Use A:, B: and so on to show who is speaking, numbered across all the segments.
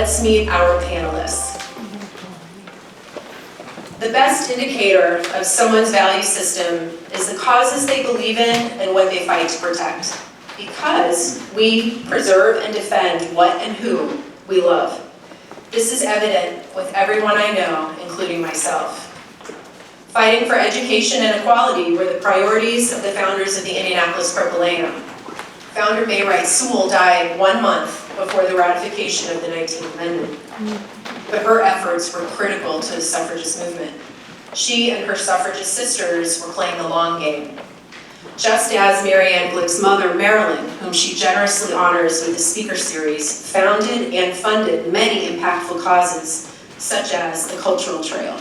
A: let's meet our panelists. The best indicator of someone's value system is the causes they believe in and what they fight to protect. Because we preserve and defend what and who we love. This is evident with everyone I know, including myself. Fighting for education and equality were the priorities of the founders of the Indianapolis Propylaeum. Founder May Wright Sewell died 1 month before the ratification of the 19th Amendment. But her efforts were critical to the suffragist movement. She and her suffragist sisters were playing the long game. Just as Mary Ann Glick's mother, Marilyn, whom she generously honors with the speaker series, founded and funded many impactful causes, such as the Cultural Trail,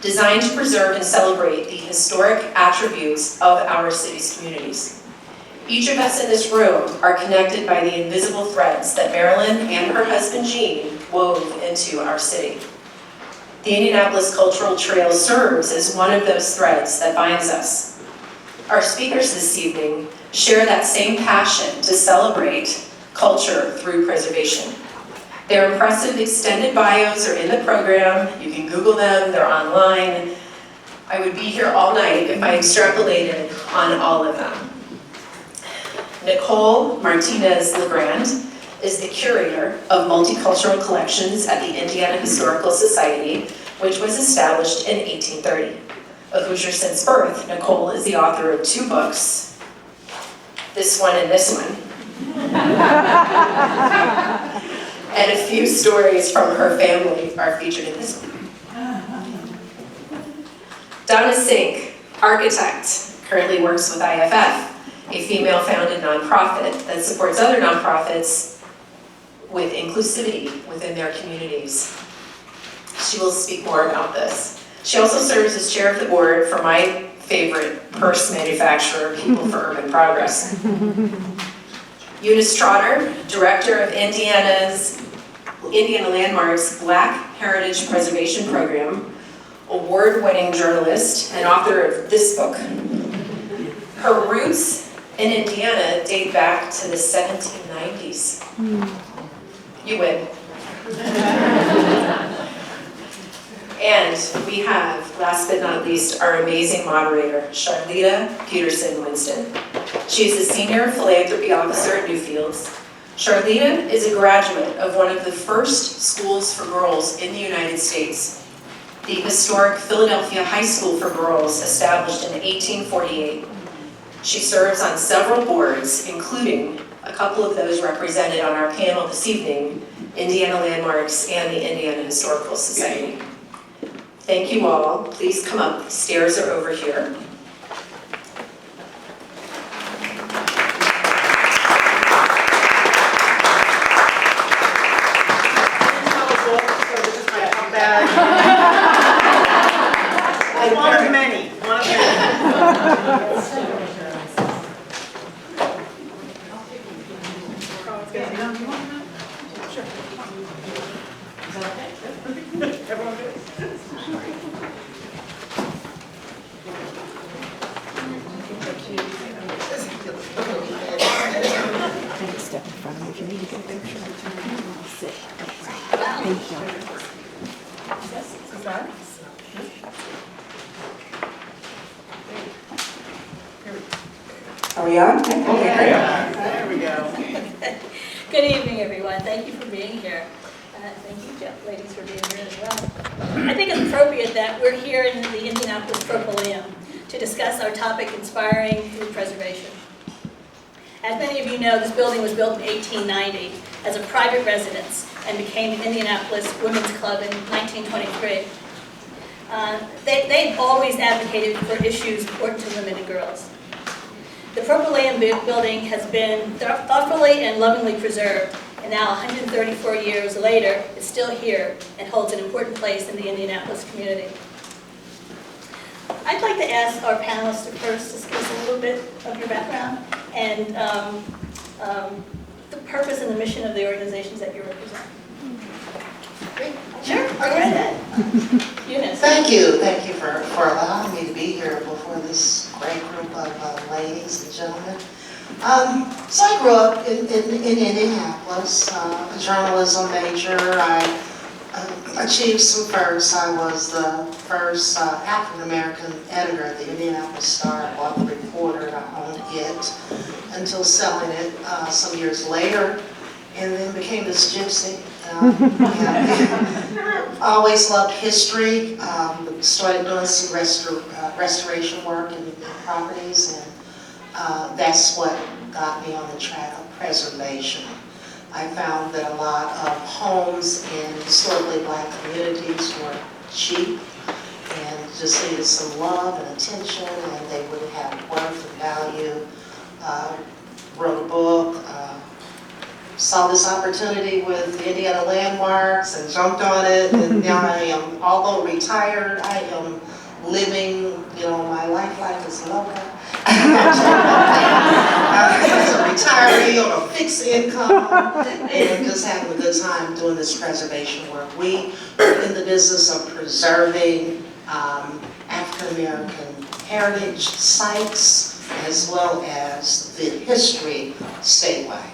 A: designed to preserve and celebrate the historic attributes of our city's communities. Each of us in this room are connected by the invisible threads that Marilyn and her husband Gene wove into our city. The Indianapolis Cultural Trail serves as one of those threads that binds us. Our speakers this evening share that same passion to celebrate culture through preservation. Their impressive extended bios are in the program. You can Google them, they're online. I would be here all night if I extrapolated on all of them. Nicole Martinez-LeGrand is the curator of multicultural collections at the Indiana Historical Society, which was established in 1830. A Hoosier since birth, Nicole is the author of 2 books, this one and this one, and a few stories from her family are featured in this one. Donna, architect, currently works with IFF, a female-founded nonprofit that supports other nonprofits with inclusivity within their communities. She will speak more about this. She also serves as chair of the board for my favorite purse manufacturer, People for Urban Progress. Eunice Trotter, director of Indiana Landmark's Black Heritage Preservation Program, award-winning journalist and author of this book. Her roots in Indiana date back to the 1790s. You win. And we have, last but not least, our amazing moderator, Charlitta Winston. She is the Senior Philanthropy Officer at Newfields. Charlitta is a graduate of one of the first schools for girls in the United States, the historic Philadelphia High School for Girls, established in 1848. She serves on several boards, including a couple of those represented on our panel this evening, Indiana Landmarks and the Indiana Historical Society. Thank you all. Please come up. The stairs are over here.
B: One of many. One of many. Everyone good?
C: Step in front of me if you need to get a picture. Sit. Thank you.
A: Are we on?
B: Okay. There we go.
D: Good evening, everyone. Thank you for being here. Thank you, ladies, for being here as well. I think it's appropriate that we're here in the Indianapolis Propylaeum to discuss our topic, Inspiring Through Preservation. As many of you know, this building was built in 1890 as a private residence and became the Indianapolis Women's Club in 1923. They've always advocated for issues important to women and girls. The Propylaeum building has been thoughtfully and lovingly preserved, and now 134 years later, it's still here and holds an important place in the Indianapolis community. I'd like to ask our panelists to first give us a little bit of your background and the purpose and the mission of the organizations that you represent.
E: Great.
D: Sure, go right ahead. Eunice.
E: Thank you for allowing me to be here before this great group of ladies and gentlemen. So I grew up in Indianapolis, a journalism major. I achieved some firsts. I was the first African-American editor at the Indianapolis Star. I bought the Reporter and I owned it until selling it some years later, and then became this gypsy. I always loved history. Started doing some restoration work in properties, and that's what got me on the track of preservation. I found that a lot of homes in historically black communities were cheap and just needed some love and attention, and they would have worth and value. Wrote a book, saw this opportunity with the Indiana landmarks and jumped on it, and now I am, although retired, I am living, my life is lower. As a retiree on a fixed income and just having a good time doing this preservation work. We are in the business of preserving African American heritage sites as well as the history statewide.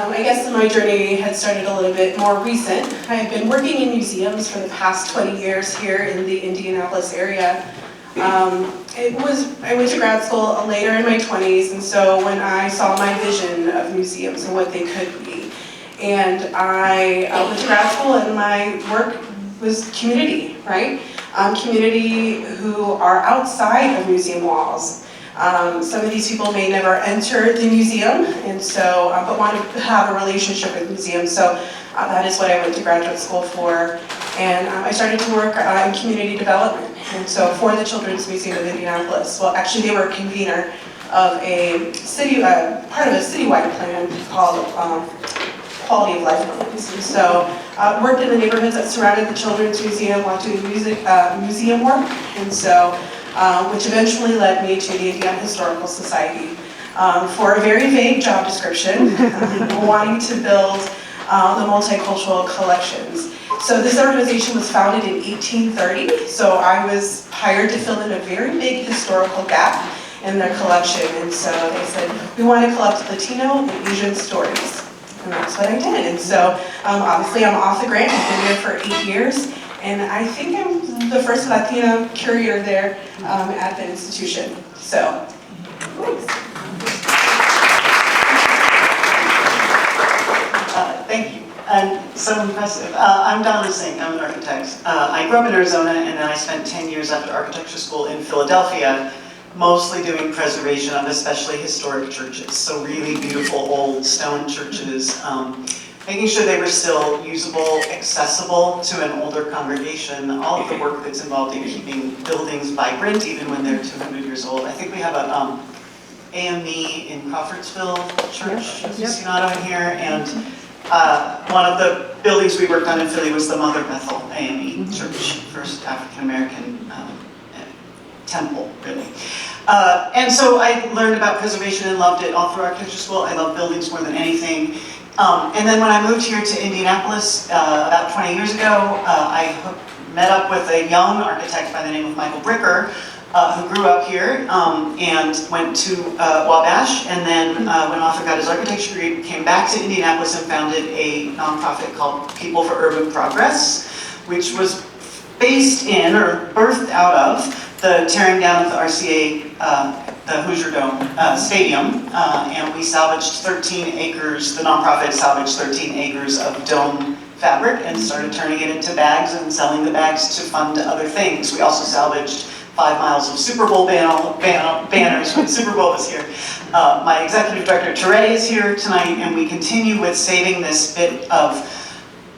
F: I guess my journey had started a little bit more recent. I had been working in museums for the past 20 years here in the Indianapolis area. I went to grad school later in my 20s, and so when I saw my vision of museums and what they could be, and I went to grad school and my work was community, right? Community who are outside of museum walls. Some of these people may never enter the museum, and so, but want to have a relationship with museums. So that is what I went to graduate school for. And I started to work in community development. And so for the Children's Museum of Indianapolis, well, actually they were a convener of a city, part of a citywide plan called Quality of Life Plans. And so worked in the neighborhoods that surrounded the Children's Museum while doing museum work. And so which eventually led me to the Indiana Historical Society for a very vague job description, wanting to build the multicultural collections. So this organization was founded in 1830, so I was hired to fill in a very big historical gap in their collection, and so they said, we want to collect Latino and Asian stories, and that's what I did. And so obviously I'm off the grant, I've been there for 8 years, and I think I'm the first Latina curator there at the institution. So,
B: Thank you. And so impressive. I'm Donna. I'm an architect. I grew up in Arizona, and then I spent 10 years after architecture school in Philadelphia, mostly doing preservation of especially historic churches. So really beautiful old stone churches. Making sure they were still usable, accessible to an older congregation, all of the work that's involved in keeping buildings vibrant even when they're 200 years old. I think we have a AME in Crawfordsville Church, in here, and one of the buildings we worked on in Philly was the Mother Bethel AME Church, first African-American temple, really. And so I learned about preservation and loved it all through architecture school. I love buildings more than anything. And then when I moved here to Indianapolis about 20 years ago, I met up with a young architect by the name of Michael Bricker, who grew up here and went to Wabash, and then went off and got his architecture degree, came back to Indianapolis and founded a nonprofit called People for Urban Progress, which was based in, or birthed out of, the tearing down of the RCA, the Hoosier Dome Stadium, and we salvaged 13 acres, the nonprofit salvaged 13 acres of dome fabric and started turning it into bags and selling the bags to fund other things. We also salvaged 5 miles of Super Bowl banners when Super Bowl was here. My executive director, Trotter, is here tonight, and we continue with saving this bit of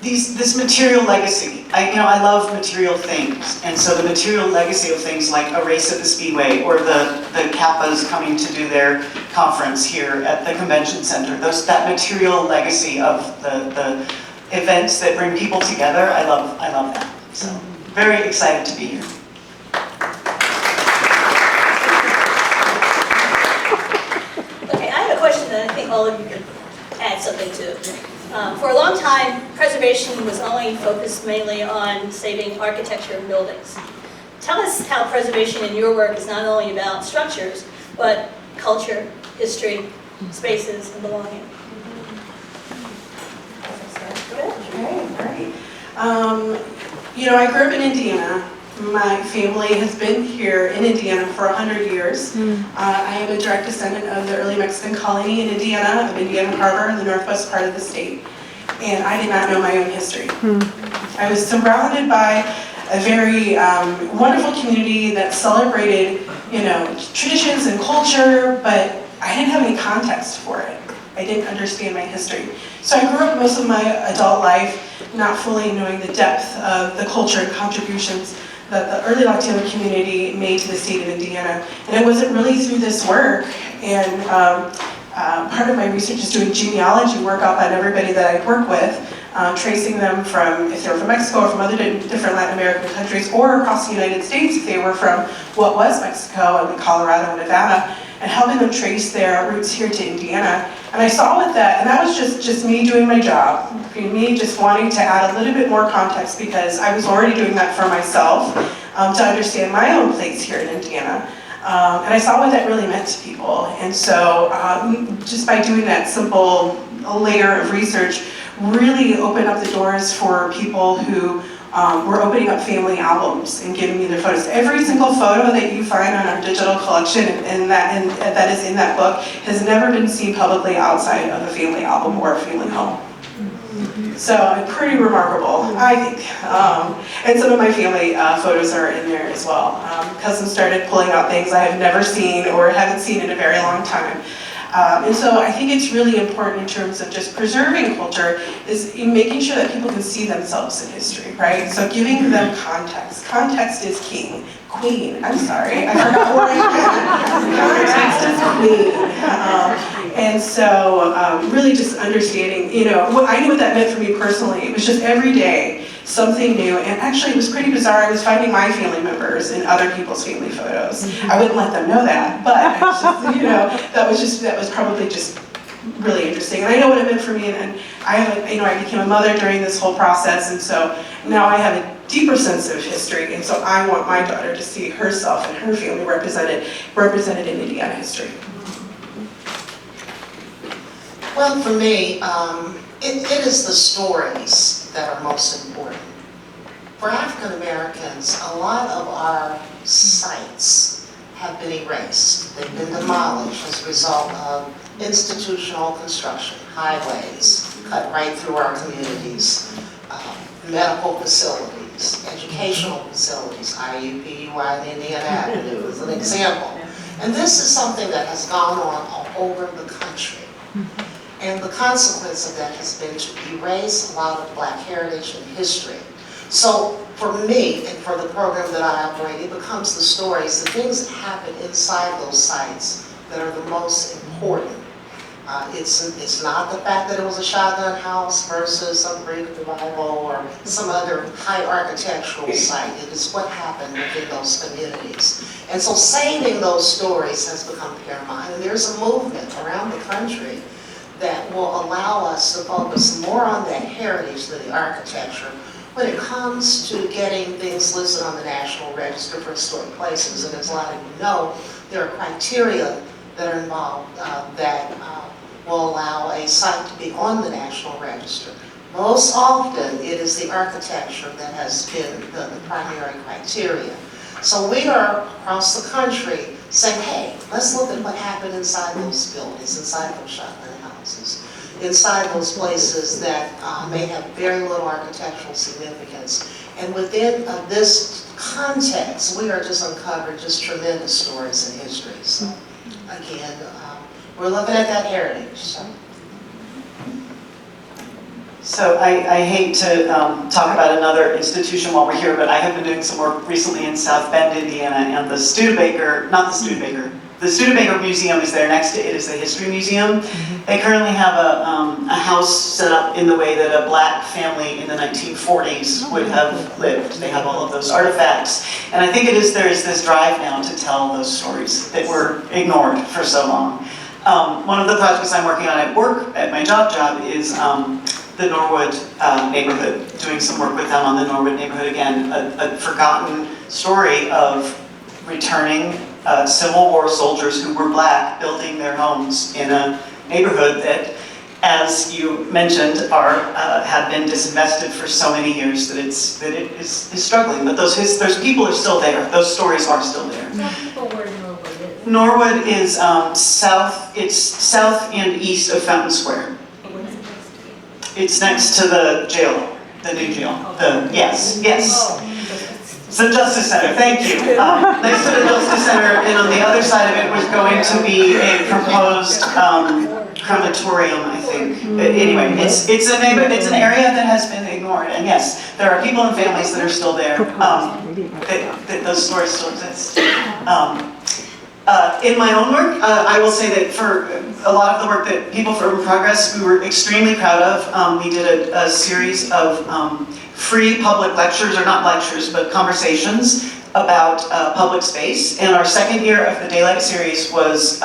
B: this material legacy. I love material things, and so the material legacy of things like a race at the Speedway or the Kappas coming to do their conference here at the convention center, that material legacy of the events that bring people together, I love that. So very excited to be here.
D: Okay, I have a question that I think all of you could add something to. For a long time, preservation was only focused mainly on saving architecture and buildings. tell us how preservation in your work is not only about structures, but culture, history, spaces, and belonging.
F: Okay, great. I grew up in Indiana. My family has been here in Indiana for 100 years. I am a direct descendant of the early Mexican colony in Indiana, of Indiana Harbor, the northwest part of the state. And I did not know my own history. I was surrounded by a very wonderful community that celebrated, traditions and culture, but I didn't have any context for it. I didn't understand my history. So I grew up most of my adult life not fully knowing the depth of the culture and contributions that the early Latino community made to the state of Indiana. And it wasn't really through this work, and part of my research is doing genealogy work on everybody that I work with, tracing them from, if they were from Mexico or from other different Latin American countries, or across the United States if they were from what was Mexico and Colorado and Nevada, and helping them trace their roots here to Indiana. And I saw with that, and that was just me doing my job, me just wanting to add a little bit more context because I was already doing that for myself to understand my own place here in Indiana. And I saw what that really meant to people. And so just by doing that simple layer of research, really opened up the doors for people who were opening up family albums and giving me their photos. Every single photo that you find on our digital collection and that is in that book has never been seen publicly outside of a family album or a family home. So pretty remarkable, I think. And some of my family photos are in there as well. Cousins started pulling out things I have never seen or haven't seen in a very long time. And so I think it's really important in terms of just preserving culture is in making sure that people can see themselves in history, right? So giving them context. Context is king. Queen, I'm sorry, I forgot what I meant. Context is queen. And so really just understanding, I knew what that meant for me personally. It was just every day something new, and actually it was pretty bizarre. I was finding my family members in other people's family photos. I wouldn't let them know that, but it's just, that was probably just really interesting. And I know what it meant for me, and I became a mother during this whole process, and so now I have a deeper sense of history, and so I want my daughter to see herself and her family represented in Indiana history.
E: Well, for me, it is the stories that are most important. For African Americans, a lot of our sites have been erased. They've been demolished as a result of institutional construction, highways cut right through our communities, medical facilities, educational facilities, IUPUI and Indiana Avenue is an example. And this is something that has gone on all over the country. And the consequence of that has been to erase a lot of Black heritage and history. So for me, and for the program that I operate, it becomes the stories, the things that happen inside those sites that are the most important. It's not the fact that it was a shotgun house versus some Greek revival or some other high architectural site. It is what happened within those communities. And so saving those stories has become paramount. And there's a movement around the country that will allow us to focus more on that heritage than the architecture when it comes to getting things listed on the National Register for Historic Places. And as a lot of you know, there are criteria that are involved that will allow a site to be on the National Register. Most often, it is the architecture that has been the primary criteria. So we are across the country saying, hey, let's look at what happened inside those buildings, inside those shotgun houses, inside those places that may have very little architectural significance. And within this context, we are just uncovering just tremendous stories and histories. So again, we're looking at that heritage.
B: So I hate to talk about another institution while we're here, but I have been doing some work recently in South Bend, Indiana, and the Studebaker Museum is there. Next to it is the History Museum. They currently have a house set up in the way that a Black family in the 1940s would have lived. They have all of those artifacts. And I think there is this drive now to tell those stories that were ignored for so long. One of the projects I'm working on at work, at my job is the Norwood neighborhood, doing some work with them on the Norwood neighborhood again, a forgotten story of returning Civil War soldiers who were Black building their homes in a neighborhood that, as you mentioned, had been disinvested for so many years that it is struggling. But those people are still there. Those stories are still there.
D: Tell people where Norwood is.
B: Norwood is south. It's south and east of Fountain Square.
D: Where's it next to?
B: It's next to the jail, the new jail. Yes. It's the Justice Center, thank you. Next to the Justice Center, and on the other side of it was going to be a proposed crematorium, I think. Anyway, it's an area that has been ignored, and yes, there are people and families that are still there. That those stories still exist. In my own work, I will say that for a lot of the work that People for Urban Progress, we were extremely proud of. We did a series of free public lectures, or not lectures, but conversations about public space. And our second year of the Daylight series was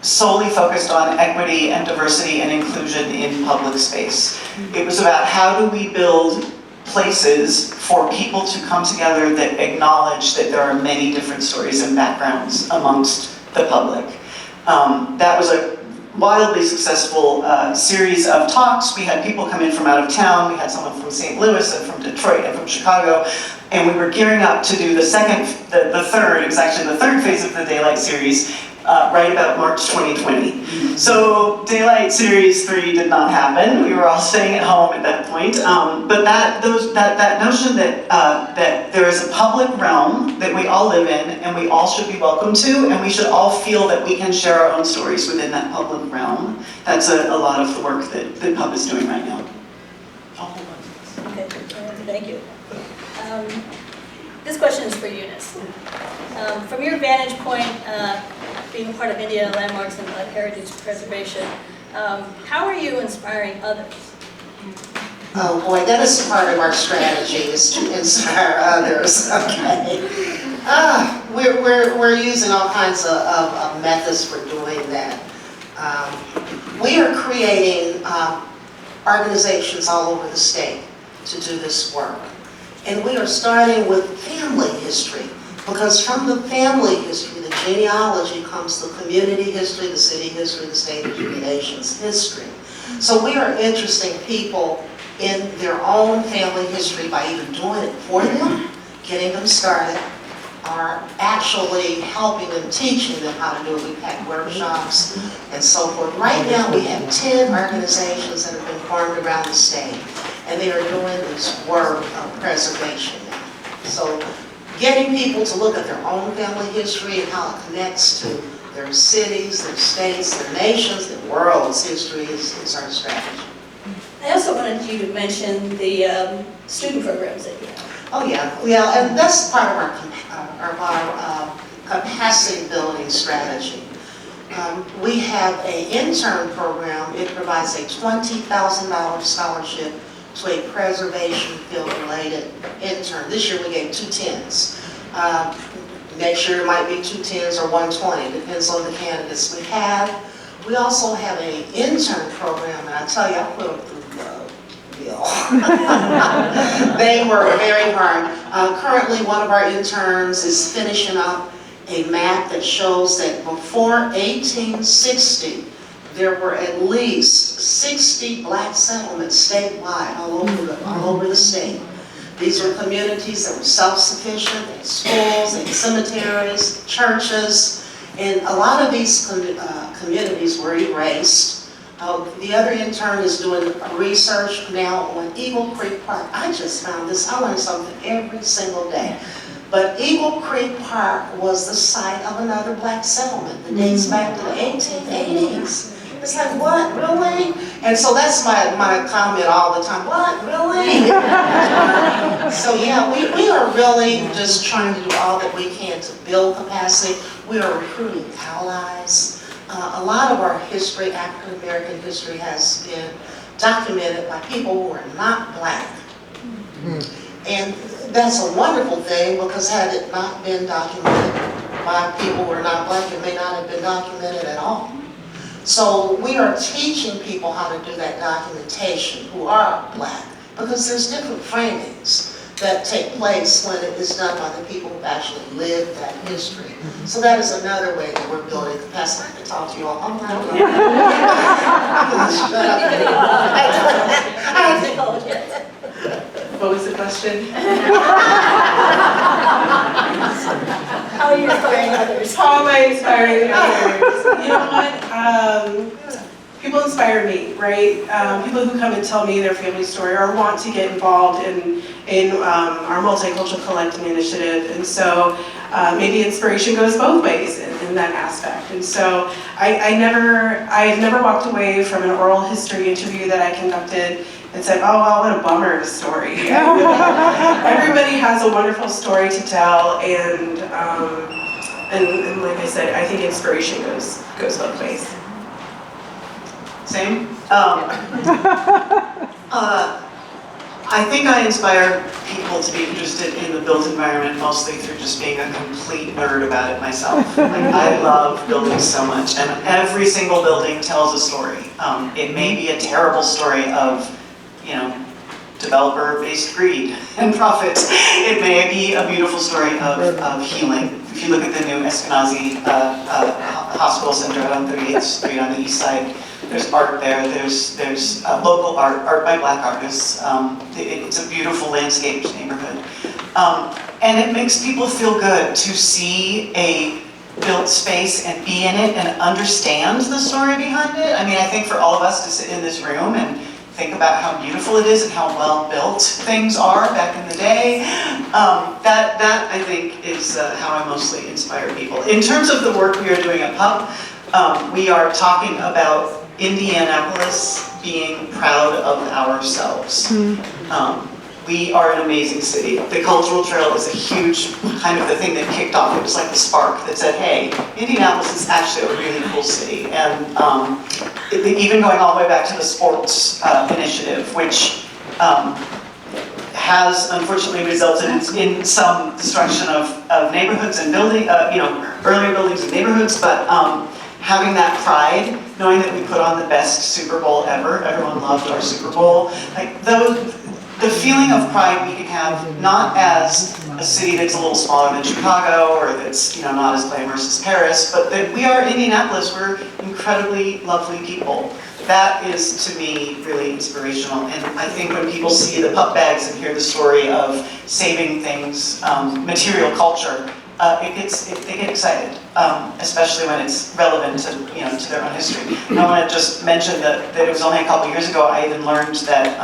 B: solely focused on equity and diversity and inclusion in public space. It was about how do we build places for people to come together that acknowledge that there are many different stories and backgrounds amongst the public. That was a wildly successful series of talks. We had people come in from out of town. We had someone from St. Louis and from Detroit and from Chicago. And we were gearing up to do the third phase of the Daylight series right about March 2020. So Daylight Series 3 did not happen. We were all staying at home at that point. But that notion that there is a public realm that we all live in and we all should be welcome to, and we should all feel that we can share our own stories within that public realm, that's a lot of the work that PUB is doing right now.
D: Okay, thank you. This question is for Eunice. From your vantage point, being part of Indiana Landmarks and Heritage Preservation, how are you inspiring others?
E: Oh boy, that is part of our strategy, is to inspire others, okay? We're using all kinds of methods for doing that. We are creating organizations all over the state to do this work. And we are starting with family history, because from the family history, the genealogy, comes the community history, the city history, the state of the nation's history. So we are interesting people in their own family history by either doing it for them, getting them started, or actually helping them, teaching them how to do it. We've had workshops and so forth. Right now we have 10 organizations that have been formed around the state, and they are doing this work of preservation now. So getting people to look at their own family history and how it connects to their cities, their states, their nations, their world's history is our strategy.
D: I also wanted you to mention the student programs that you have.
E: Oh yeah, and that's part of our capacity building strategy. We have an intern program. It provides a $20,000 scholarship to a preservation field-related intern. This year we gave 2 10s. Next year it might be 2 10s or 120, depends on the candidates we have. We also have an intern program, and I tell you, I put them through Bill. They were very hard. Currently, one of our interns is finishing up a map that shows that before 1860, there were at least 60 black settlements statewide, all over the state. These were communities that were self-sufficient, they had schools, they had cemeteries, churches, and a lot of these communities were erased. The other intern is doing research now on Eagle Creek Park. I just found this, I learn something every single day. But Eagle Creek Park was the site of another black settlement that dates back to the 1880s. It's like, what, really? And so that's my comment all the time, what, really? So yeah, we are really just trying to do all that we can to build capacity. We are recruiting allies. A lot of our history, African American history, has been documented by people who are not black. And that's a wonderful thing, because had it not been documented by people who are not black, it may not have been documented at all. So we are teaching people how to do that documentation who are Black, because there's different framings that take place when it is done by the people who actually lived that history. So that is another way that we're building capacity. I can talk to you all night long.
D: Nicole, yes.
F: What was the question?
D: How are you inspiring others?
F: How am I inspiring others? You know what? People inspire me, right? People who come and tell me their family story or want to get involved in our Multicultural Collecting initiative. And so maybe inspiration goes both ways in that aspect. And so I've never walked away from an oral history interview that I conducted and said, oh, well, what a bummer story. Everybody has a wonderful story to tell, and like I said, I think inspiration goes both ways.
B: Same. I think I inspire people to be interested in the built environment mostly through just being a complete nerd about it myself. Like, I love buildings so much, and every single building tells a story. It may be a terrible story of, developer-based greed and profit. It may be a beautiful story of healing. If you look at the new Eskenazi Hospital Center on 38th Street on the east side, there's art there, there's local art by Black artists. It's a beautiful landscaped neighborhood. And it makes people feel good to see a built space and be in it and understand the story behind it. I mean, I think for all of us to sit in this room and think about how beautiful it is and how well built things are back in the day, that I think is how I mostly inspire people. In terms of the work we are doing at PUP, we are talking about Indianapolis being proud of ourselves. We are an amazing city. The cultural trail is a huge kind of the thing that kicked off. It was like the spark that said, hey, Indianapolis is actually a really cool city. And even going all the way back to the sports initiative, which has unfortunately resulted in some destruction of neighborhoods and earlier buildings and neighborhoods, but having that pride, knowing that we put on the best Super Bowl ever, everyone loved our Super Bowl, like the feeling of pride we can have, not as a city that's a little smaller than Chicago or that's not as glamorous as Paris, but that we are Indianapolis, we're incredibly lovely people. That is, to me, really inspirational. And I think when people see the pup bags and hear the story of saving things, material culture, they get excited, especially when it's relevant to their own history. I want to just mention that it was only a couple years ago I even learned that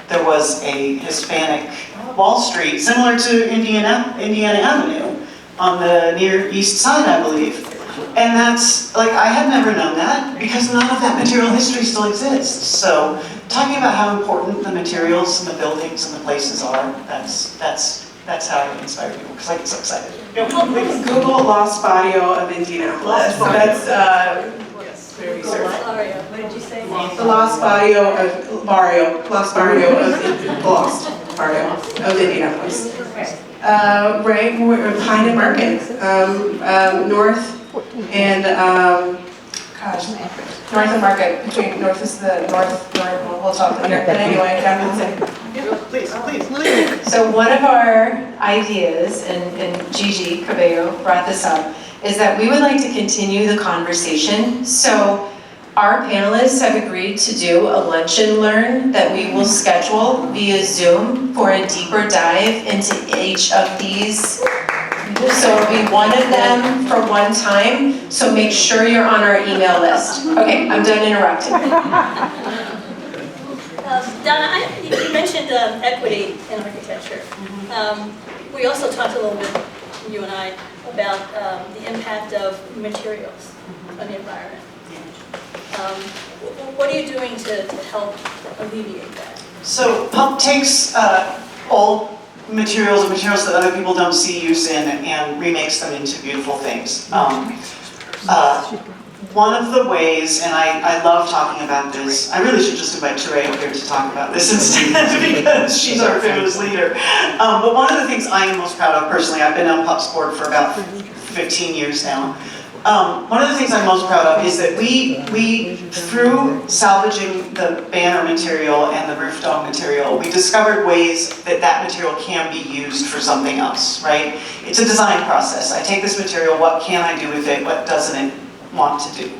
B: there was a Hispanic Wall Street, similar to Indiana Avenue, on the near east side, I believe. And that's, like, I had never known that because none of that material history still exists. So talking about how important the materials and the buildings and the places are, that's how I inspire people, because I get so excited.
F: Google Lost Barrio of Indianapolis. That's very research.
D: What did you say?
F: The Lost Barrio of Indianapolis. Right, we're behind in Market, north and north of Market. Between north is the north. We'll talk later. But anyway, down in the city.
B: Please.
A: So one of our ideas, and Gigi Cabello brought this up, is that we would like to continue the conversation. So our panelists have agreed to do a lunch and learn that we will schedule via Zoom for a deeper dive into each of these. So it'll be one of them for one time, so make sure you're on our email list. Okay, I'm done interrupting.
D: Donna, you mentioned equity in architecture. We also talked a little bit, you and I, about the impact of materials on the environment. What are you doing to help alleviate that?
B: So PUP takes old materials and materials that other people don't see use in and remakes them into beautiful things. One of the ways, and I love talking about this, I really should just invite Teray up here to talk about this instead because she's our feminist leader. But one of the things I am most proud of personally, I've been on PUP's board for about 15 years now, One of the things I'm most proud of is that we through salvaging the banner material and the roof dome material, we discovered ways that that material can be used for something else, right? It's a design process. I take this material, what can I do with it, what doesn't it want to do?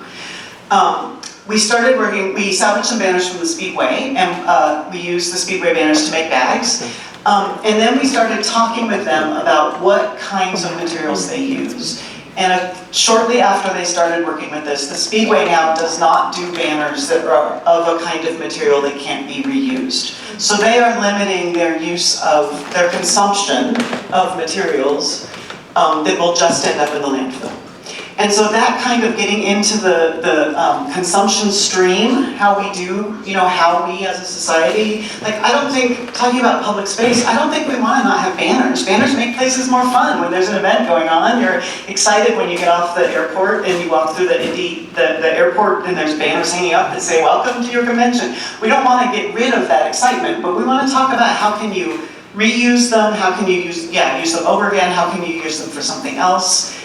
B: We started working, we salvaged some banners from the Speedway, and we used the Speedway banners to make bags. And then we started talking with them about what kinds of materials they use. And shortly after they started working with this, the Speedway now does not do banners that are of a kind of material that can't be reused. So they are limiting their use of, their consumption of materials that will just end up in the landfill. And so that kind of getting into the consumption stream, how we do, how we as a society, like I don't think, talking about public space, I don't think we want to not have banners. Banners make places more fun when there's an event going on. You're excited when you get off the airport and you walk through the airport and there's banners hanging up that say, welcome to your convention. We don't want to get rid of that excitement, but we want to talk about how can you reuse them, how can you use them over again, how can you use them for something else.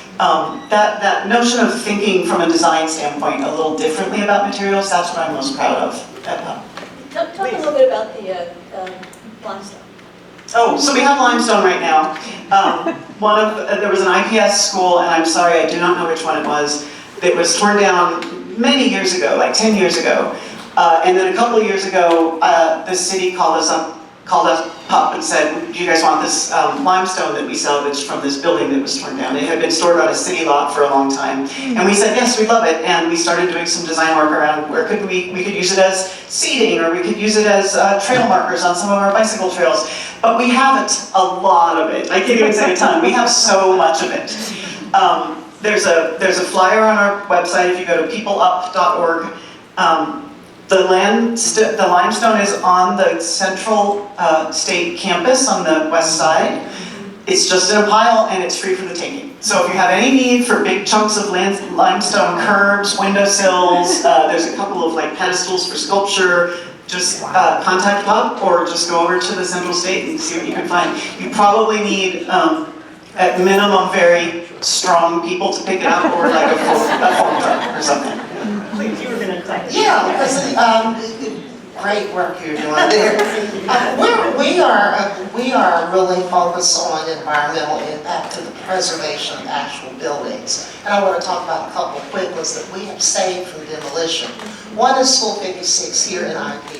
B: That notion of thinking from a design standpoint a little differently about materials, that's what I'm most proud of at Pub.
D: Talk a little bit about the limestone.
B: Oh, so we have limestone right now. There was an IPS school, and I'm sorry, I do not know which one it was, that was torn down many years ago, like 10 years ago. And then a couple of years ago, the city called us up and said, do you guys want this limestone that we salvaged from this building that was torn down? It had been stored on a city lot for a long time. And we said, yes, we love it. And we started doing some design work around where we could use it as seating, or we could use it as trail markers on some of our bicycle trails. But we haven't a lot of it. I can't even say a ton. We have so much of it. There's a flyer on our website if you go to peopleup.org. The limestone is on the Central State campus on the west side. It's just in a pile and it's free for the taking. So if you have any need for big chunks of limestone curbs, windowsills, there's a couple of pedestals for sculpture, just contact Pub or just go over to the Central State and see what you can find. You probably need, at minimum, very strong people to pick it up, or a foam truck or something. Please, you were going to type.
E: Yeah, because great work you're doing there. We are really focused on environmental impact and the preservation of actual buildings. And I want to talk about a couple of quick ones that we have saved from demolition. One is School 56 here at the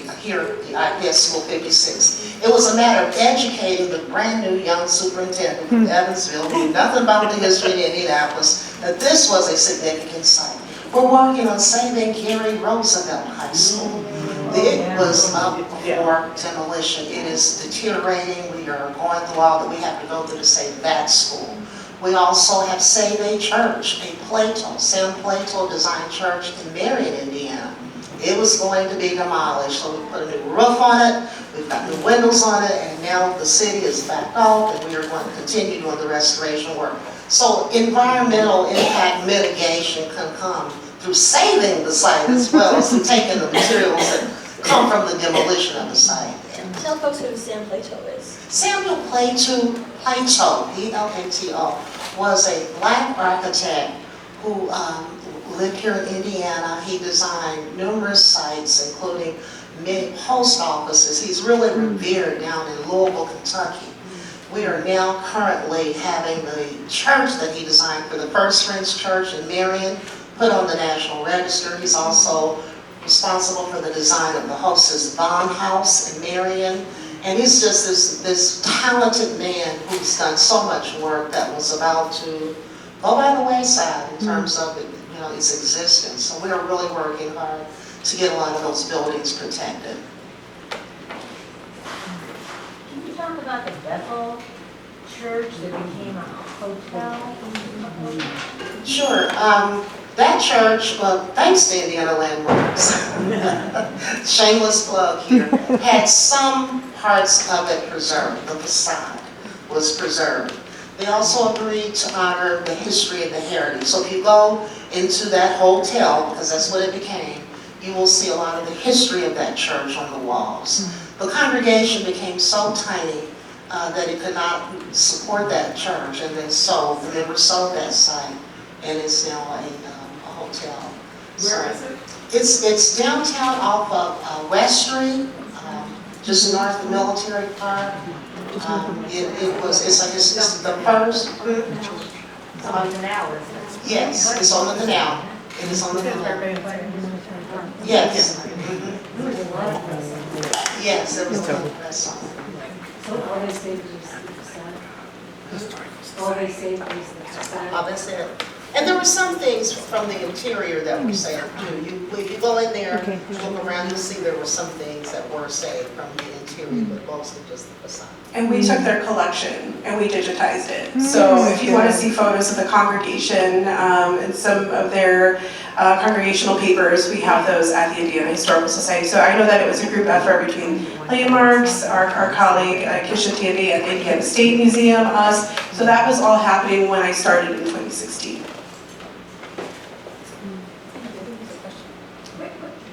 E: IPS School 56. It was a matter of educating the brand new young superintendent from Evansville, who knew nothing about the history in Indianapolis, that this was a significant site. We're working on saving Gary Roosevelt High School. It was up for demolition. It is deteriorating. We are going through all that we have to go through to save that school. We also have saved a church, Sam Plato designed church in Marion, Indiana. It was going to be demolished, so we put a new roof on it, we've got new windows on it, and now the city is backed off, and we are going to continue doing the restoration work. So environmental impact mitigation can come through saving the site as well as through taking the materials that come from the demolition of the site.
D: Tell folks who Sam Plato is.
E: Samuel Plato, Plato, was a black architect who lived here in Indiana. He designed numerous sites, including many post offices. He's really revered down in Louisville, Kentucky. We are now currently having the church that he designed for the First Friends Church in Marion put on the National Register. He's also responsible for the design of the Hostess Bond House in Marion. And he's just this talented man who's done so much work that was about to go by the wayside in terms of its existence. So we are really working hard to get a lot of those buildings protected.
G: Can you talk about the Bethel Church that became a hotel?
E: Sure. That church, well, thanks to Indiana Landmarks, shameless plug here, had some parts of it preserved. The facade was preserved. They also agreed to honor the history and the heritage. So if you go into that hotel, because that's what it became, you will see a lot of the history of that church on the walls. The congregation became so tiny that it could not support that church, and then the members sold that site. and it's now a hotel.
F: Where is it?
E: It's downtown off of West Street, just north of Military Park. It's the first.
G: It's on the now, isn't it?
E: Yes, it's on the canal. It is on the canal. Yes. Yes, it was on the press on.
G: So all they say is the facade? All they say is the facade?
E: That's it. And there were some things from the interior that were saved too. If you go in there, look around, you'll see there were some things that were saved from the interior, but mostly just the facade.
F: And we took their collection and we digitized it. So if you want to see photos of the congregation and some of their congregational papers, we have those at the Indiana Historical Society. So I know that it was a group effort between Landmarks, our colleague Kisha Tandy at the Indiana State Museum, us. So that was all happening when I started in 2016.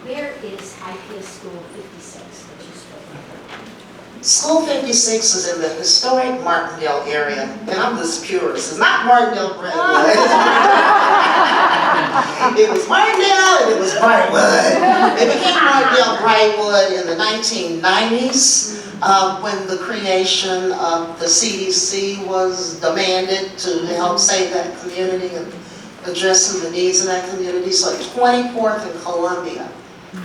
G: Where is IPS School 56 that you spoke about?
E: School 56 is in the historic Martindale area, and I'm this purist. It's not Martindale-LeGrand. It was Martindale and it was Brightwood. It became Martindale-Brightwood in the 1990s when the creation of the CDC was demanded to help save that community and addressing the needs of that community. So 24th and Columbia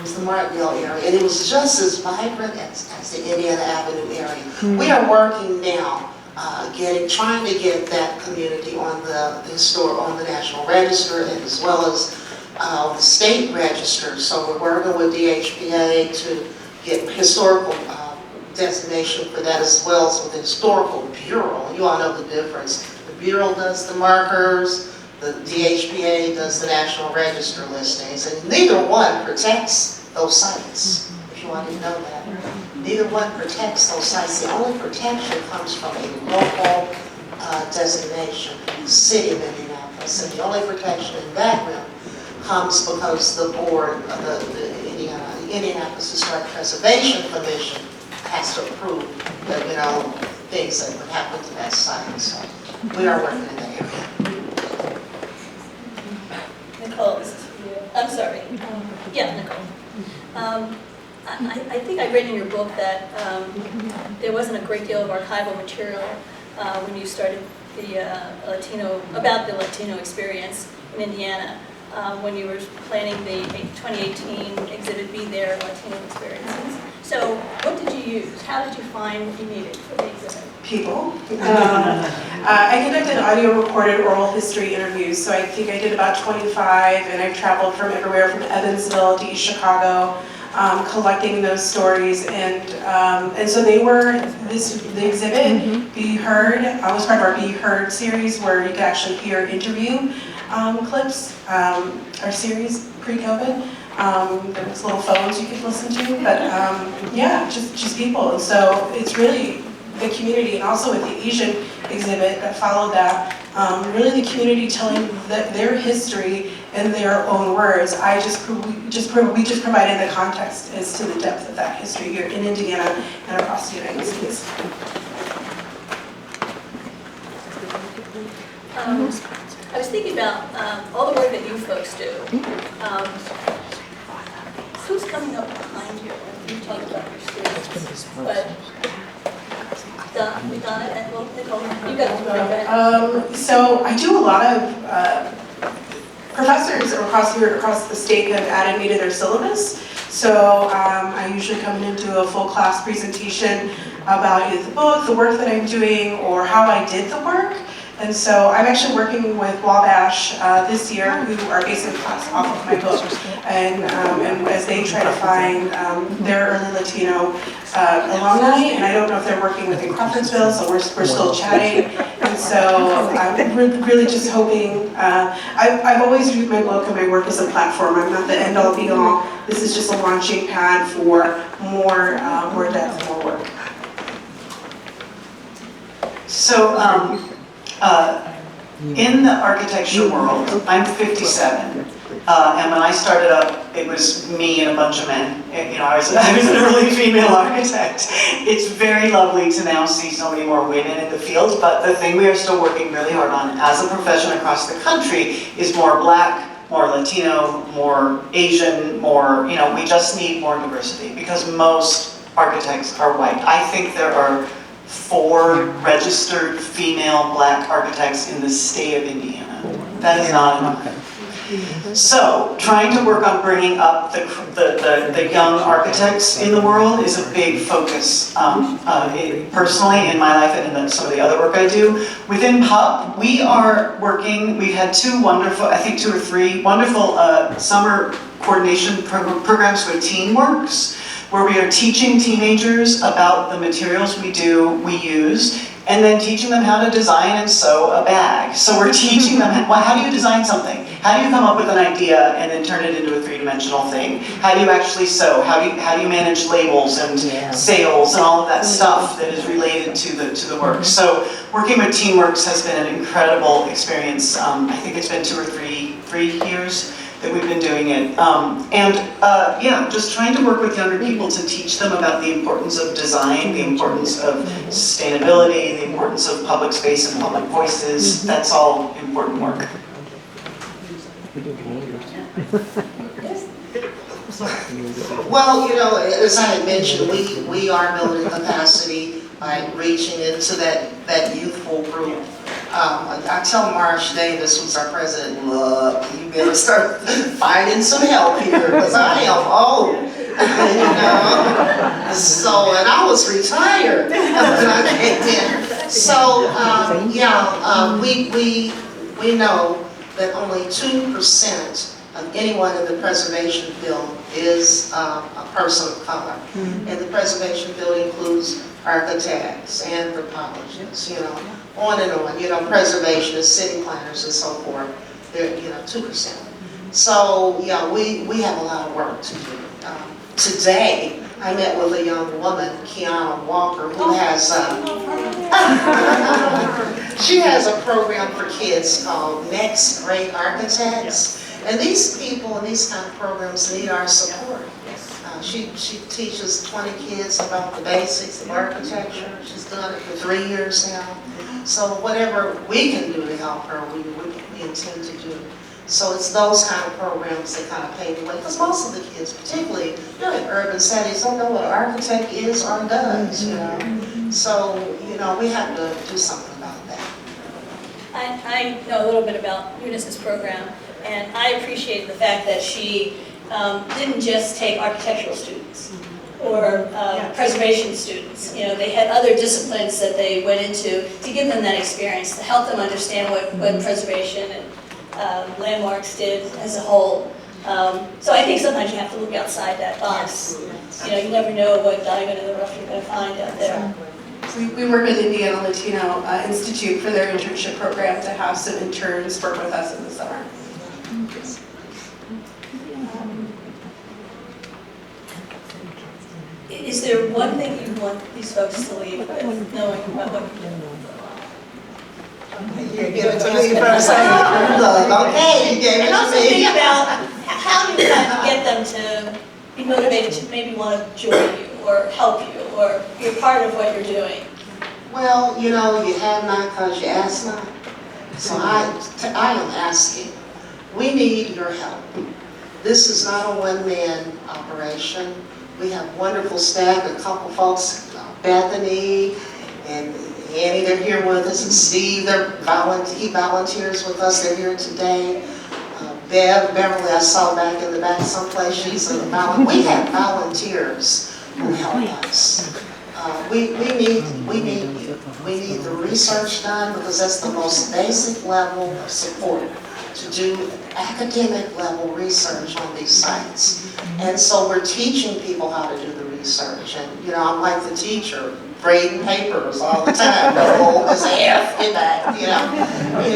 E: was the Martindale area, and it was just as vibrant as the Indiana Avenue area. We are working now, trying to get that community on the National Register, and as well as the state register. So we're working with DHPA to get historical designation for that, as well as with the Historical Bureau. You all know the difference. The Bureau does the markers. The DHPA does the National Register listings, and neither one protects those sites, if you want to know that. Neither one protects those sites. The only protection comes from a local designation, the city of Indianapolis, and the only protection in that realm comes because the board, the Indianapolis Historic Preservation Commission has to approve the, things that would happen to that site. So we are working in that area.
D: Nicole, this is for you. I'm sorry. Yeah, Nicole. I think I read in your book that there wasn't a great deal of archival material when you started about the Latino experience in Indiana, when you were planning the 2018 Exhibit B there, Latino Experiences. So what did you use? How did you find what you needed for the exhibit?
F: People. I conducted audio recorded oral history interviews, so I think I did about 25, and I've traveled from everywhere from Evansville to East Chicago, collecting those stories, and so they were the exhibit Be Heard was part of our Be Heard series, where you could actually hear interview clips, our series pre-COVID. There was little phones you could listen to, but yeah, just people. And so it's really the community, and also with the Asian exhibit that followed that, really the community telling their history in their own words. We just provided the context as to the depth of that history here in Indiana and across the United States.
D: I was thinking about all the work that you folks do. Who's coming up behind you when you talk about your students? But Donna and Nicole, you got to
F: So I do a lot of professors across the state have added me to their syllabus. So I usually come in and do a full class presentation about either the book, the work that I'm doing, or how I did the work. And so I'm actually working with Wabash this year, who are basing class off of my book, and as they try to find their early Latino alumni, and I don't know if they're working within Crawfordsville, so we're still chatting. And so I'm really just hoping, I've always viewed my book and my work as a platform. I'm not the end all be all. This is just a launching pad for more depth, more work.
B: So, in the architecture world, I'm 57. And when I started up, it was me and a bunch of men. You know, I was an early female architect. It's very lovely to now see so many more women in the field, but the thing we are still working really hard on as a profession across the country is more Black, more Latino, more Asian, more, you know, we just need more diversity because most architects are white. I think there are 4 registered female Black architects in the state of Indiana. That is not enough. So, trying to work on bringing up the young architects in the world is a big focus personally in my life and in some of the other work I do. Within PUP, we are working, we've had 2 wonderful, I think 2 or 3 wonderful summer coordination programs with TeenWorks, where we are teaching teenagers about the materials we use, and then teaching them how to design and sew a bag. So we're teaching them, well, how do you design something? How do you come up with an idea and then turn it into a 3-dimensional thing? How do you actually sew? How do you manage labels and sales and all of that stuff that is related to the work? So working with TeenWorks has been an incredible experience. I think it's been 2 or 3 years that we've been doing it. Yeah, just trying to work with younger people to teach them about the importance of design, the importance of sustainability, the importance of public space and public voices. That's all important work.
E: Well, you know, as I had mentioned, we are building capacity by reaching into that youthful group. I tell Marsh Davis, who's our president, look, you better start finding some help here, because I am old, you know. So, and I was retired when I came in. So, we know that only 2% of anyone in the preservation field is a person of color. And the preservation field includes architects, anthropologists, you know, on and on, you know, preservationists, city planners, and so forth. They're, you know, 2%. So, yeah, we have a lot of work to do. Today, I met with a young woman, Kiana Walker, who has she has a program for kids called Next Great Architects. And these people and these kind of programs need our support. She teaches 20 kids about the basics of architecture. She's done it for 3 years now. So whatever we can do to help her, we intend to do. So it's those kind of programs that kind of pave the way. Because most of the kids, particularly in urban settings, don't know what an architect is or does, you know. So, you know, we have to do something about that.
D: I know a little bit about Eunice's program, and I appreciate the fact that she didn't just take architectural students or preservation students. You know, they had other disciplines that they went into to give them that experience, to help them understand what preservation and landmarks did as a whole. So I think sometimes you have to look outside that box. You know, you never know what diamond in the rough you're going to find out there.
F: So we work with Indiana Latino Institute for their internship program to have some interns work with us in the summer.
D: Is there one thing you want these folks to leave with, knowing about what you're doing?
E: You give it to me first. Okay, you gave it
D: And also
E: to me.
D: think about how do you get them to be motivated to maybe want to join you or help you or be a part of what you're doing?
E: Well, you know, you have not because you ask not. So I am asking. We need your help. This is not a one-man operation. We have wonderful staff, a couple folks, Bethany and Annie, they're here with us, and Steve, he volunteers with us, they're here today. Beverly, I saw back in the back someplace, she's a volunteer. We have volunteers who help us. We need you. We need the research done because that's the most basic level of support to do academic level research on these sites. And so we're teaching people how to do the research. And you know, I'm like the teacher, grading papers all the time. Oh, it's an F, get back, you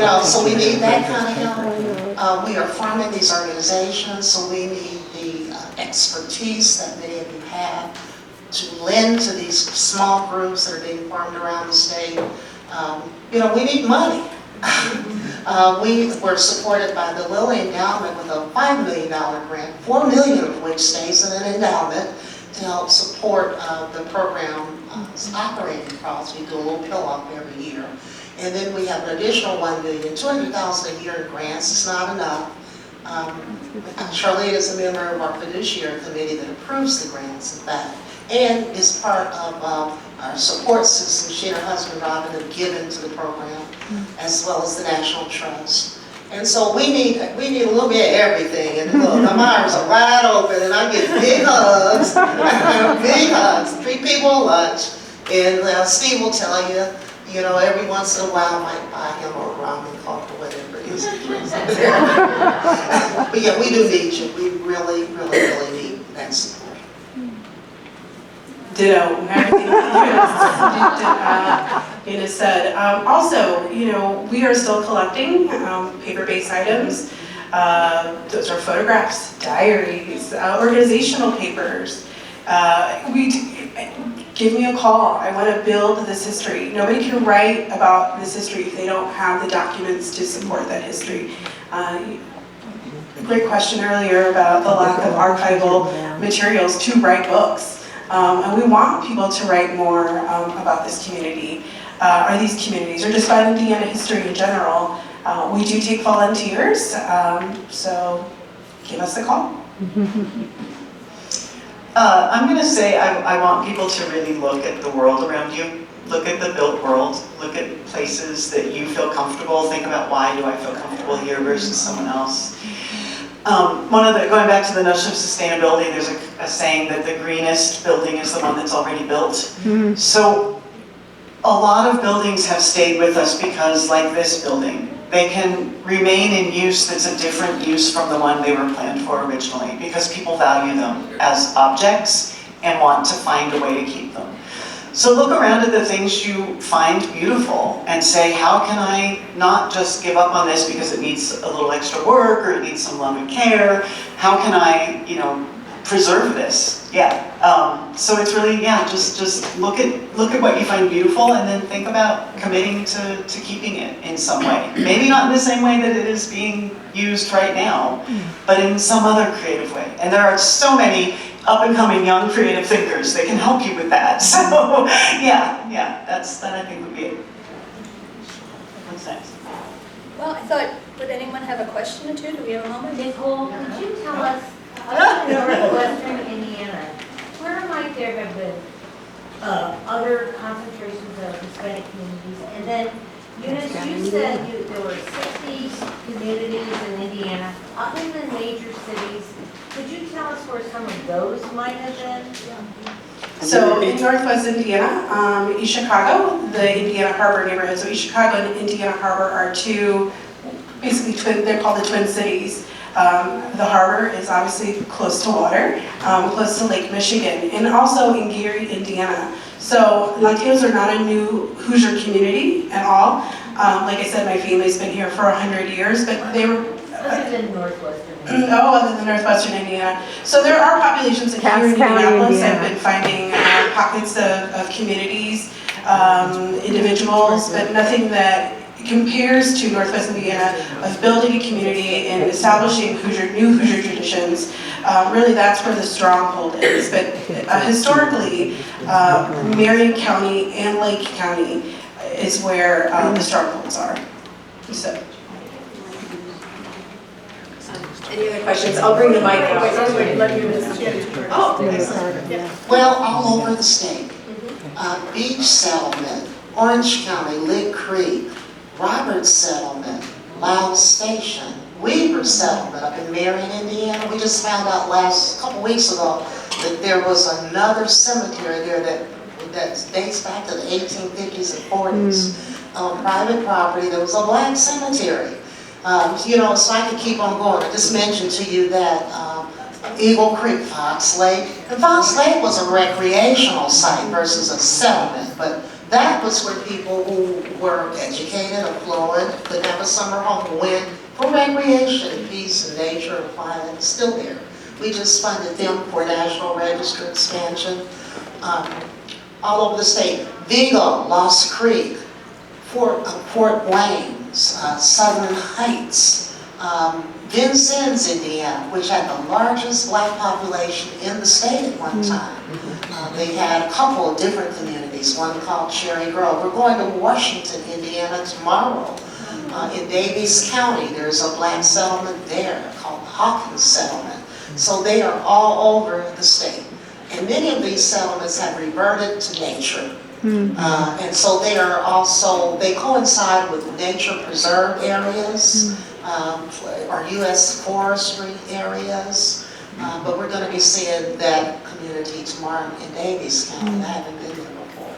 E: know, so we need that kind of help. We are forming these organizations, so we need the expertise that many of you have to lend to these small groups that are being formed around the state. You know, we need money. We were supported by the Lilly Endowment with a $5 million grant, $4 million of which stays in an endowment to help support the program's operating costs. We do a little fill-up every year. And then we have an additional $1 million, $200,000 a year in grants. It's not enough. Charlitta is a member of our fiduciary committee that approves the grants, in fact, and is part of our support system. She and her husband Robin have given to the program, as well as the National Trust. And so we need a little bit of everything. And look, my arms are wide open, and I get big hugs, big hugs. 3 people at lunch, and Steve will tell you, you know, every once in a while I might buy him a ramen coffee or whatever it is. But yeah, we do need you. We really, really, really need that support.
F: Ditto, everything Eunice said. Also, you know, we are still collecting paper-based items. Those are photographs, diaries, organizational papers. Give me a call. I want to build this history. Nobody can write about this history if they don't have the documents to support that history. Great question earlier about the lack of archival materials to write books. And we want people to write more about this community, or these communities, or just about Indiana history in general. We do take volunteers, so give us a call.
B: I'm going to say I want people to really look at the world around you. Look at the built world. Look at places that you feel comfortable. Think about, why do I feel comfortable here versus someone else. Going back to the notion of sustainability, there's a saying that the greenest building is the one that's already built. So a lot of buildings have stayed with us because, like this building, they can remain in use that's a different use from the one they were planned for originally, because people value them as objects and want to find a way to keep them. So look around at the things you find beautiful and say, how can I not just give up on this because it needs a little extra work or it needs some love and care? How can I, you know, preserve this? So it's really, just look at what you find beautiful and then think about committing to keeping it in some way. Maybe not in the same way that it is being used right now, but in some other creative way. And there are so many up-and-coming young creative thinkers that can help you with that. So that I think would be it. What's next?
D: Well, I thought, would anyone have a question or two? Do we have a moment?
G: Nicole, could you tell us, other than northwestern Indiana, where might there have been other concentrations of Hispanic communities? And then, Eunice, you said there were 60 communities in Indiana, other than major cities. Could you tell us where some of those might have been?
F: So in Northwest Indiana, East Chicago, the Indiana Harbor neighborhood. So East Chicago and Indiana Harbor are two, basically they're called the Twin Cities. The harbor is obviously close to water, close to Lake Michigan, and also in Gary, Indiana. So Latinos are not a new Hoosier community at all. Like I said, my family's been here for 100 years, but they were...
G: Other than northwestern.
F: Other than northwestern Indiana. So there are populations here in Indianapolis. I've been finding pockets of communities, individuals, but nothing that compares to Northwest Indiana of building a community and establishing new Hoosier traditions. Really, that's where the stronghold is. But historically, Marion County and Lake County is where the strongholds are. So.
A: Any other questions? I'll bring the mic out.
E: Oh, excellent. Well, all over the state. Beach Settlement, Orange County, Lick Creek, Roberts Settlement, Loud Station, Weaver Settlement up in Marion, Indiana. We just found out a couple weeks ago that there was another cemetery there that dates back to the 1850s and 40s. On private property, there was a black cemetery. So I could keep on going. I just mentioned to you that Eagle Creek, Fox Lake. And Fox Lake was a recreational site versus a settlement, but that was where people who were educated, affluent, could have a summer home, went for recreation, peace, and nature, and quiet. Still there. We just funded them for National Register expansion. All over the state. Vigo, Lost Creek, Fort Wayne, Southern Heights, Vincennes, Indiana, which had the largest black population in the state at one time. They had a couple of different communities, one called Cherry Grove. We're going to Washington, Indiana tomorrow. In Daviess County, there's a black settlement there called Hawkins Settlement. So they are all over the state. And many of these settlements have reverted to nature. And so they are also, they coincide with nature preserve areas, or U.S. forestry areas. But we're going to be seeing that community tomorrow in Daviess County. I haven't been there before.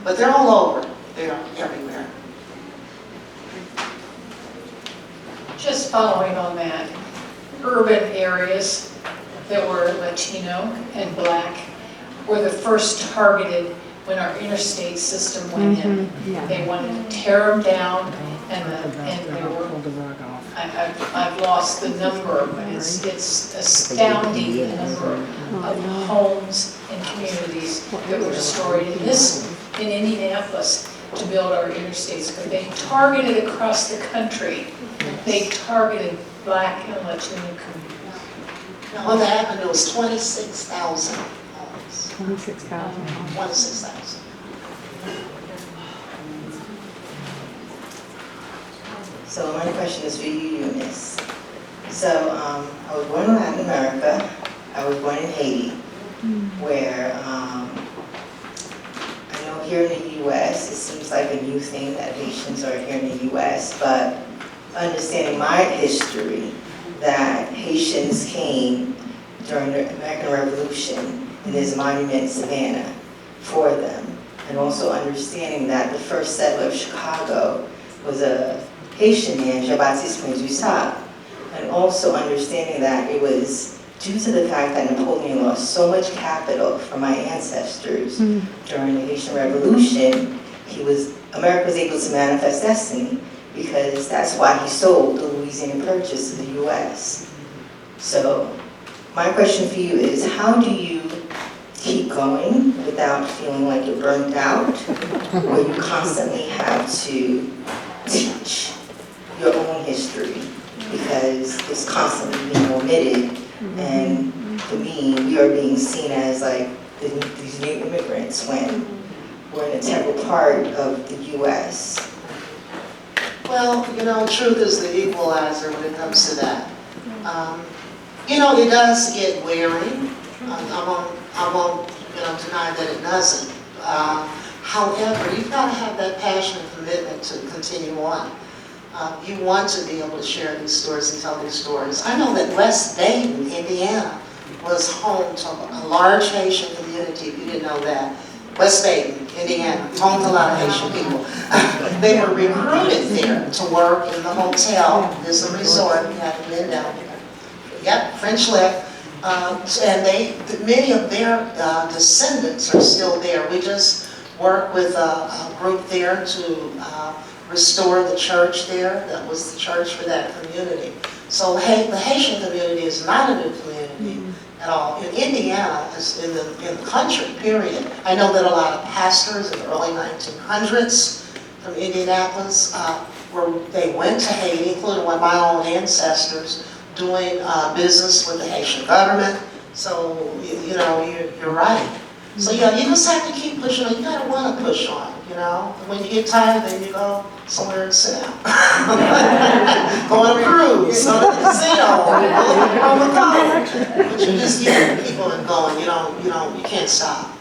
E: But they're all over. They're everywhere.
H: Just following on that, urban areas that were Latino and black were the first targeted when our interstate system went in. They wanted to tear them down, and there were, I've lost the number, but it's astounding the number of homes and communities that were destroyed in Indianapolis to build our interstates. But they targeted across the country. They targeted black and Latino communities.
E: Now, when that happened, it was 26,000 homes.
C: 26,000.
E: 26,000.
I: So my question is for you, Eunice. So I was born in Latin America. I was born in Haiti, where I know here in the U.S. it seems like a new thing that Haitians are here in the U.S., but understanding my history, that Haitians came during the American Revolution, and there's a monument in Savannah for them, and also understanding that the first settler of Chicago was a Haitian man, Jean-Baptiste Médussac, and also understanding that it was due to the fact that Napoleon lost so much capital from my ancestors during the Haitian Revolution, America was able to manifest destiny, because that's why he sold the Louisiana Purchase to the U.S. So my question for you is, how do you keep going without feeling like you're burnt out, or you constantly have to teach your own history because it's constantly being omitted? And for me, we are being seen as like these new immigrants when we're an integral part of the U.S.
E: Well, truth is the equalizer when it comes to that. It does get wearing. I won't deny that it doesn't. However, you've got to have that passion and commitment to continue on. You want to be able to share these stories and tell these stories. I know that West Dayton, Indiana, was home to a large Haitian community, if you didn't know that. West Dayton, Indiana, home to a lot of Haitian people. They were recruited there to work in the hotel. There's a resort, you haven't been down there. Yep, French Lick. And many of their descendants are still there. We just worked with a group there to restore the church there. That was the church for that community. So the Haitian community is not a new community at all. In Indiana, in the country, period. I know that a lot of pastors in the early 1900s from Indianapolis, they went to Haiti, including one of my own ancestors, doing business with the Haitian government. So, you're right. So, you just have to keep pushing on. You gotta want to push on, When you get tired, then you go somewhere and sit down. Go on a cruise, go to the casino, on the college. But you just keep people and going. You can't stop.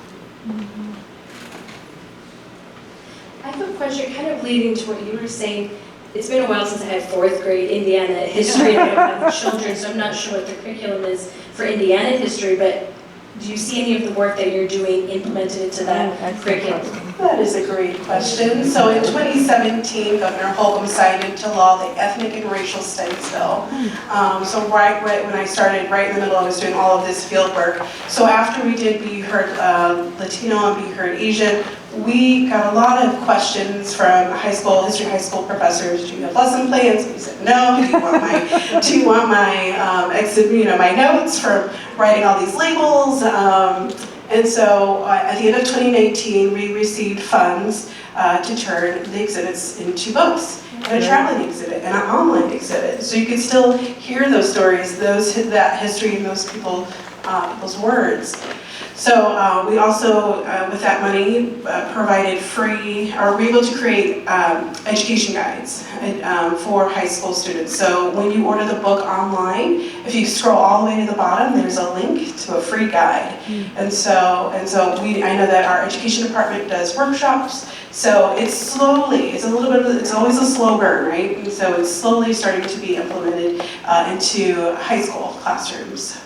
J: I have a question kind of leading to what you were saying. It's been a while since I had 4th grade Indiana history, and I don't have children, so I'm not sure what the curriculum is for Indiana history, but do you see any of the work that you're doing implemented into that curriculum?
F: That is a great question. So in 2017, Governor Holcomb signed into law the Ethnic and Racial Studies Bill. So right when I started, right in the middle, I was doing all of this field work. So after we did Be Heard Latino and Be Heard Asian, we got a lot of questions from history high school professors. Do you have lesson plans? We said no. Do you want my notes from writing all these labels? And so at the end of 2019, we received funds to turn the exhibits into books. and a traveling exhibit, and an online exhibit. So you can still hear those stories, that history, and those people's words. So we also, with that money, provided free, or were able to create education guides for high school students. So when you order the book online, if you scroll all the way to the bottom, there's a link to a free guide. And so I know that our education department does workshops. So it's always a slow burn, right? And so it's slowly starting to be implemented into high school classrooms.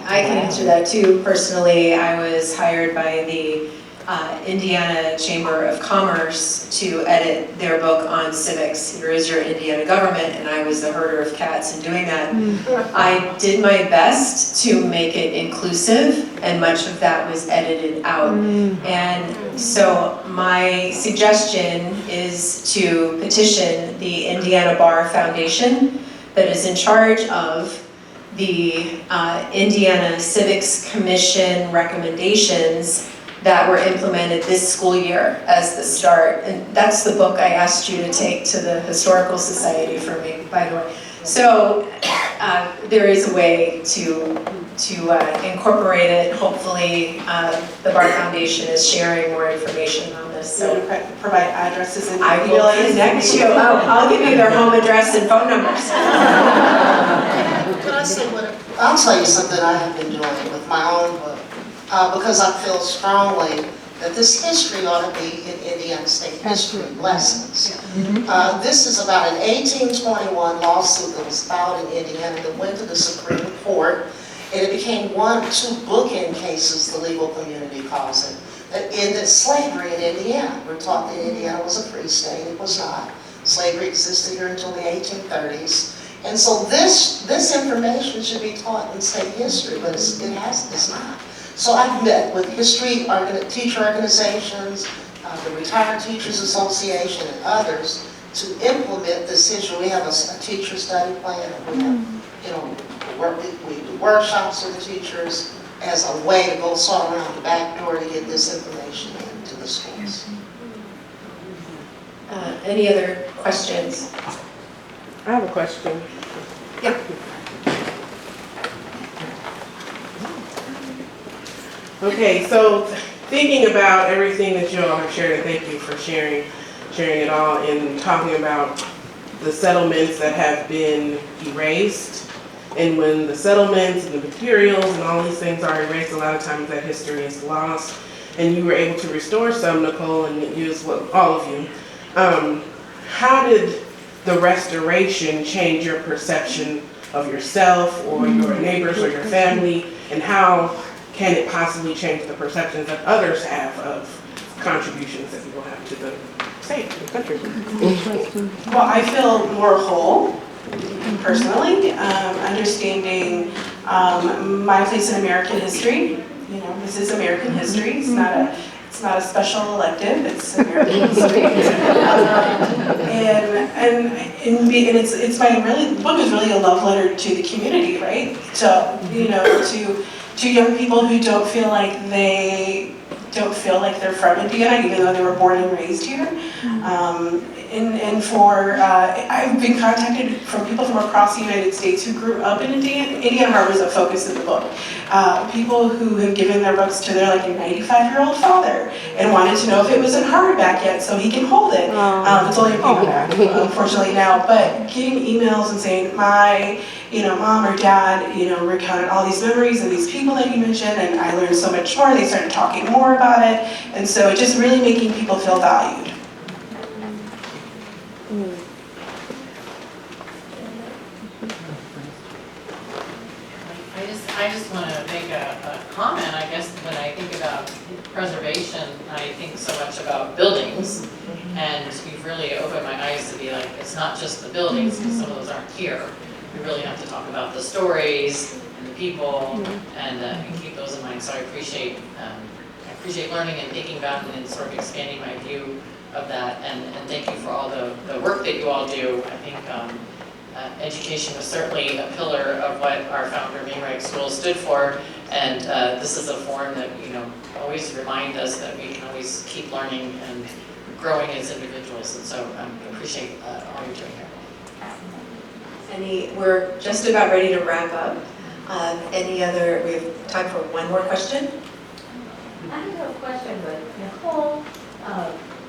A: I can answer that too. Personally, I was hired by the Indiana Chamber of Commerce to edit their book on civics. Here is your Indiana government, and I was the herder of cats in doing that. I did my best to make it inclusive, and much of that was edited out. And so my suggestion is to petition the Indiana Bar Foundation that is in charge of the Indiana Civics Commission recommendations that were implemented this school year as the start. And that's the book I asked you to take to the Historical Society for me, by the way. So there is a way to incorporate it. Hopefully the Bar Foundation is sharing more information on this.
F: So provide addresses and
A: I will connect you. I'll give you their home address and phone numbers.
E: Can I say I'll tell you something I have been doing with my own book, because I feel strongly that this history ought to be in Indiana State history lessons. This is about an 1821 lawsuit that was filed in Indiana that went to the Supreme Court, and it became one of two bookend cases, the legal community calls it, that ended slavery in Indiana. We're taught that Indiana was a free state. It was not. Slavery existed here until the 1830s. And so this information should be taught in state history, but it's not. So I've met with teacher organizations, the Retired Teachers Association, and others to implement this issue. We have a teacher study plan. We have, we do workshops with the teachers as a way to go sort around the back door to get this information into the schools.
A: Any other questions?
K: I have a question.
A: Yeah.
K: Okay, so thinking about everything that you all have shared, and thank you for sharing it all, and talking about the settlements that have been erased, and when the settlements and the materials and all these things are erased, a lot of times that history is lost, and you were able to restore some, Nicole, and you as well, all of you. How did the restoration change your perception of yourself or your neighbors or your family, and how can it possibly change the perceptions that others have of contributions that people have to the state, the country?
F: Well, I feel more whole, personally, understanding my place in American history. You know, this is American history. It's not a special elective. It's American history. And it's the book is really a love letter to the community, right? So, to young people who don't feel like they're from Indiana, even though they were born and raised here. I've been contacted from people from across the United States who grew up in Indiana. Indiana Harbor is a focus of the book. People who have given their books to their 95-year-old father and wanted to know if it was in hardback yet so he can hold it. It's only in paperback, unfortunately now. But getting emails and saying, my mom or dad, recounted all these memories and these people that you mentioned, and I learned so much more. They started talking more about it, and so it just really making people feel valued.
L: I just want to make a comment. I guess when I think about preservation, I think so much about buildings, and you've really opened my eyes to be like, it's not just the buildings, because some of those aren't here. We really have to talk about the stories and the people, and keep those in mind. So I appreciate learning and thinking about it and sort of expanding my view of that. And thank you for all the work that you all do. I think education was certainly a pillar of what our founder, Mainwright School, stood for. And this is a forum that always remind us that we can always keep learning and growing as individuals, and so I appreciate all you're doing here.
A: We're just about ready to wrap up. We have time for one more question?
G: I have a question, but Nicole,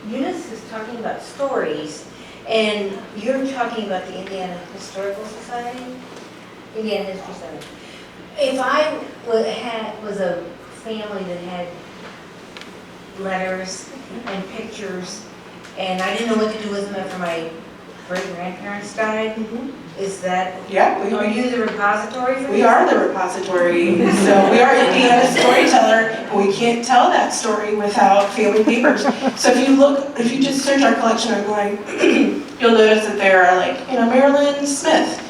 G: Eunice is talking about stories, and you're talking about the Indiana Historical Society, Indiana History Center. If I was a family that had letters and pictures, and I didn't know what to do with them after my great-grandparents died, is that,
F: Yeah,
G: are you the repository for
F: we
G: this?
F: are the repository. So we are Indiana storyteller, and we can't tell that story without family papers. So if you just search our collection online, you'll notice that there are Marilyn Smith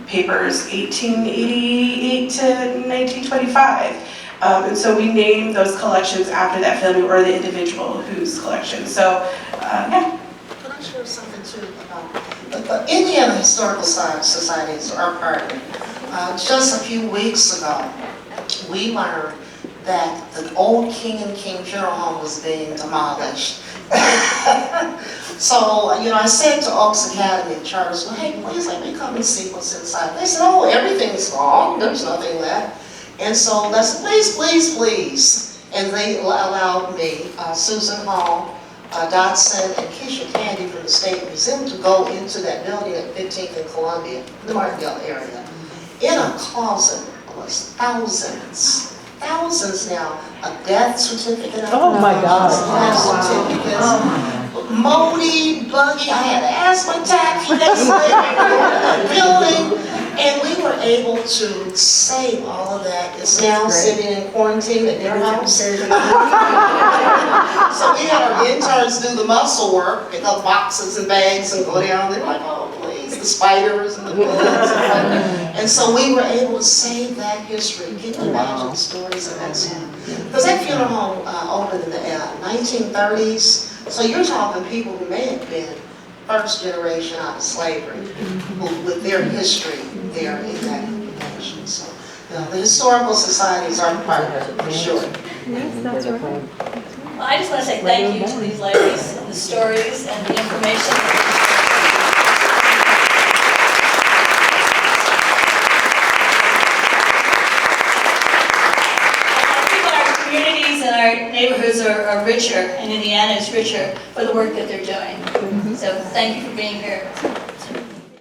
F: papers, 1888 to 1925. And so we named those collections after that family or the individual whose collection. So, yeah.
E: Can I share something too about the Indiana Historical Society is our partner. Just a few weeks ago, we learned that the old King and King Funeral Home was being demolished. So, I said to Oaks Academy Charter School, hey, please let me come and see what's inside. They said, oh, everything's gone. There's nothing left. And so they said, please, please, please. And they allowed me, Susan Hall, Dodson, and Keisha Candy from the State Museum to go into that building at 15th and Columbia, the Martindale area. In a closet was thousands now, a death certificate.
C: Oh my God.
E: Death certificates, moldy, buggy, I had an asthma attack for next building. And we were able to save all of that. It's now sitting in quarantine at their house. So we had our interns do the muscle work, pick up boxes and bags and go down. They're like, oh, please, the spiders and the bugs. And so we were able to save that history. Can you imagine the stories of that time? Because that funeral home opened in the 1930s. So you're talking people who may have been first generation out of slavery, with their history there in that nation. So, the historical societies are part of it, for sure.
D: Well, I just want to say thank you to these ladies and the stories and the information. I think our communities and our neighborhoods are richer, and Indiana is richer for the work that they're doing. So thank you for being here.